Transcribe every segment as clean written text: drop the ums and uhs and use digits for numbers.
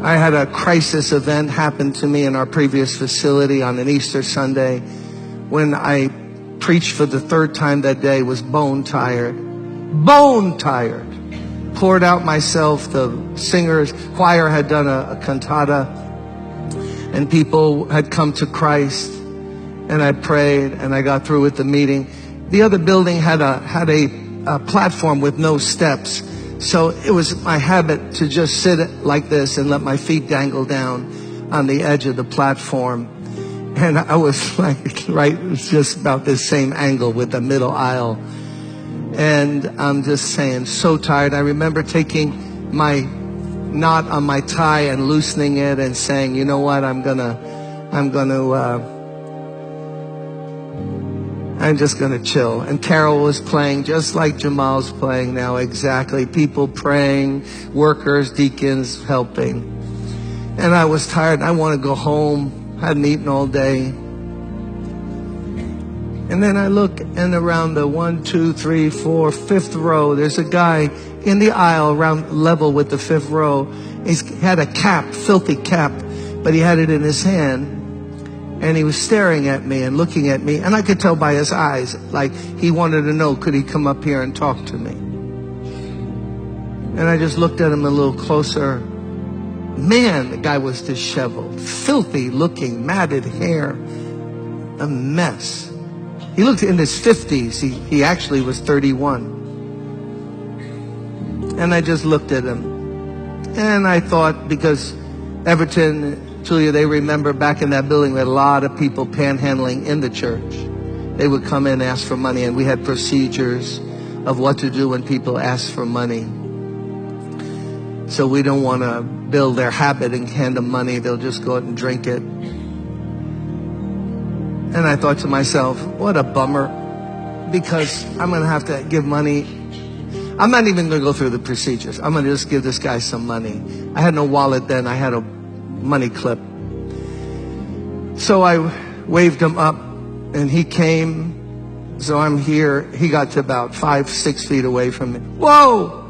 I had a crisis event happen to me in our previous facility on an Easter Sunday. When I preached for the third time that day, was bone tired. Bone tired. Poured out myself. The singers, choir had done a cantata, and people had come to Christ. And I prayed, and I got through with the meeting. The other building had a platform with no steps. So it was my habit to just sit like this and let my feet dangle down on the edge of the platform. And I was like, right, it's just about this same angle with the middle aisle. And I'm just saying, so tired. I remember taking my knot on my tie and loosening it and saying, you know what, I'm just going to chill. And Carol was playing just like Jamal's playing now, exactly. People praying, workers, deacons helping. And I was tired. I want to go home. Hadn't eaten all day. And then I look, and around the 1, 2, 3, 4, 5th row, there's a guy in the aisle around level with the 5th row. He had a cap, filthy cap, but he had it in his hand. And he was staring at me and looking at me. And I could tell by his eyes, like he wanted to know, could he come up here and talk to me? And I just looked at him a little closer. Man, the guy was disheveled, filthy looking, matted hair, a mess. He looked in his 50s. He actually was 31. And I just looked at him. And I thought, because Everton, Julia, they remember back in that building, we had a lot of people panhandling in the church. They would come in and ask for money, and we had procedures of what to do when people ask for money. So we don't want to build their habit and hand them money. They'll just go out and drink it. And I thought to myself, what a bummer, because I'm going to have to give money. I'm not even going to go through the procedures. I'm going to just give this guy some money. I had no wallet then. I had a money clip. So I waved him up, and he came. So I'm here. He got to about 5, 6 feet away from me. Whoa!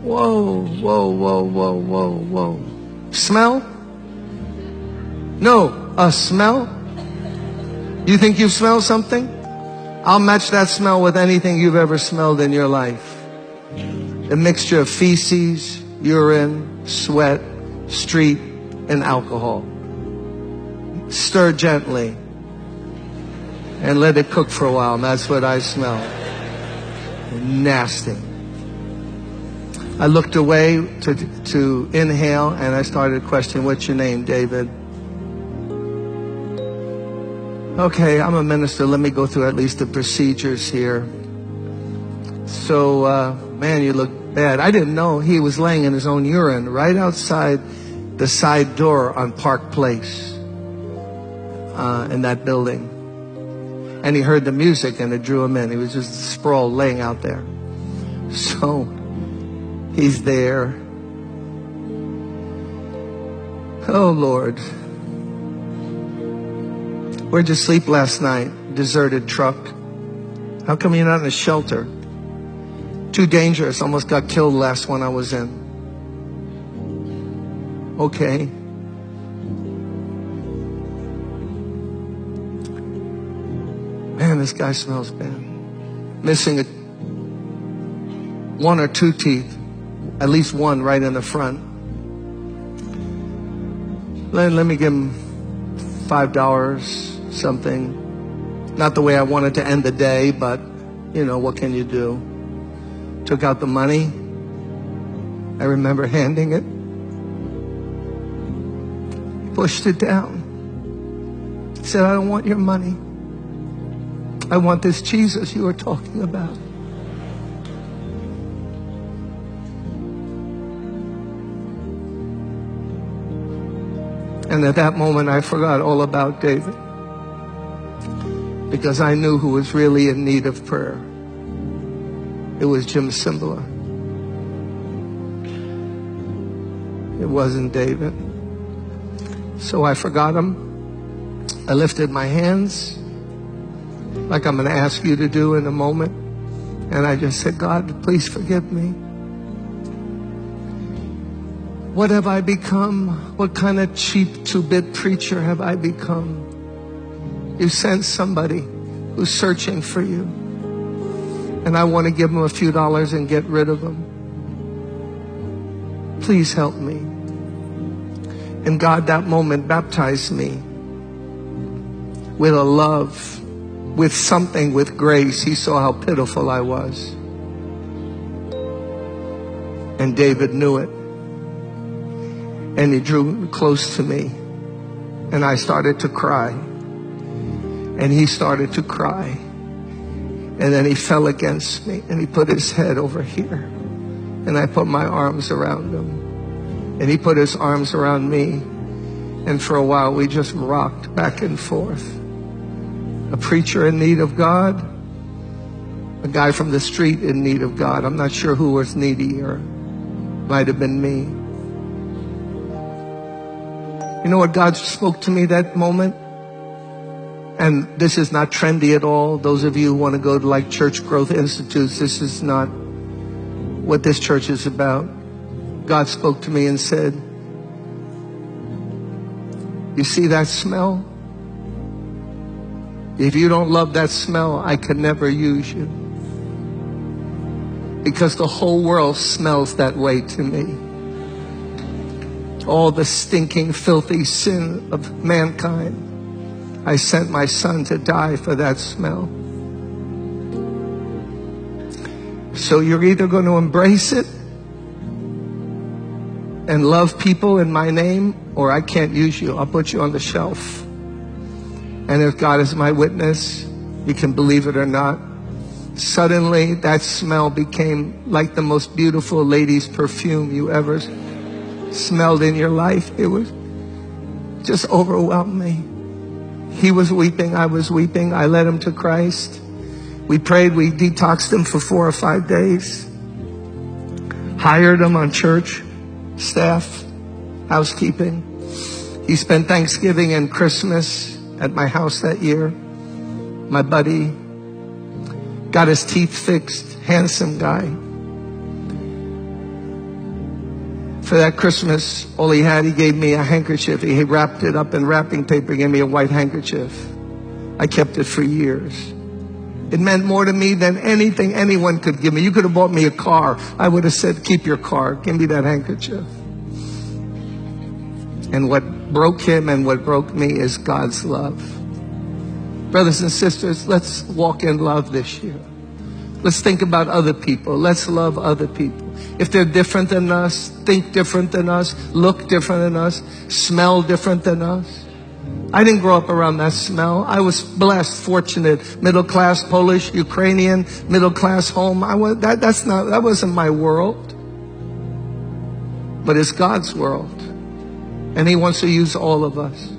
Whoa, whoa, whoa, whoa, whoa, whoa. Smell? No, a smell? You think you smell something? I'll match that smell with anything you've ever smelled in your life. A mixture of feces, urine, sweat, street, and alcohol. Stir gently and let it cook for a while. And that's what I smell. Nasty. I looked away to inhale, and I started questioning, what's your name, David? Okay, I'm a minister. Let me go through at least the procedures here. So, man, you look bad. I didn't know he was laying in his own urine right outside the side door on Park Place in that building. And he heard the music, and it drew him in. He was just sprawled laying out there. So he's there. Oh, Lord. Where'd you sleep last night? Deserted truck. How come you're not in a shelter? Too dangerous. Almost got killed last one I was in. Okay. Man, this guy smells bad. Missing 1 or 2 teeth. At least one right in the front. Let me give him $5, something. Not the way I wanted to end the day, but, you know, what can you do? Took out the money. I remember handing it. Pushed it down. He said, I don't want your money. I want this Jesus you were talking about. And at that moment, I forgot all about David, because I knew who was really in need of prayer. It was Jim Cymbala. It wasn't David. So I forgot him. I lifted my hands, like I'm going to ask you to do in a moment. And I just said, God, please forgive me. What have I become? What kind of cheap two-bit preacher have I become? You sent somebody who's searching for you. And I want to give them a few dollars and get rid of them. Please help me. And God, that moment, baptized me with a love, with something, with grace. He saw how pitiful I was. And David knew it. And he drew close to me. And I started to cry. And he started to cry. And then he fell against me. And he put his head over here. And I put my arms around him. And he put his arms around me. And for a while we just rocked back and forth. A preacher in need of God. A guy from the street in need of God. I'm not sure who was needy, or might have been me. You know what God spoke to me that moment? And this is not trendy at all. Those of you who want to go to like church growth institutes, this is not what this church is about. God spoke to me and said, you see that smell? If you don't love that smell, I could never use you. Because the whole world smells that way to me. All the stinking, filthy sin of mankind. I sent my son to die for that smell. So you're either going to embrace it and love people in my name, or I can't use you. I'll put you on the shelf. And if God is my witness, you can believe it or not, suddenly that smell became like the most beautiful lady's perfume you ever smelled in your life. It was just overwhelmed me. He was weeping, I was weeping. I led him to Christ. We prayed, we detoxed him for 4 or 5 days. Hired him on church staff, housekeeping. He spent Thanksgiving and Christmas at my house that year. My buddy got his teeth fixed, handsome guy. For that Christmas, all he had, he gave me a handkerchief. He wrapped it up in wrapping paper, gave me a white handkerchief. I kept it for years. It meant more to me than anything anyone could give me. You could have bought me a car. I would have said, keep your car. Give me that handkerchief. And what broke him and what broke me is God's love. Brothers and sisters, let's walk in love this year. Let's think about other people. Let's love other people. If they're different than us, think different than us, look different than us, smell different than us. I didn't grow up around that smell. I was blessed, fortunate, middle class, Polish, Ukrainian, middle class home. That wasn't my world. But it's God's world. And he wants to use all of us.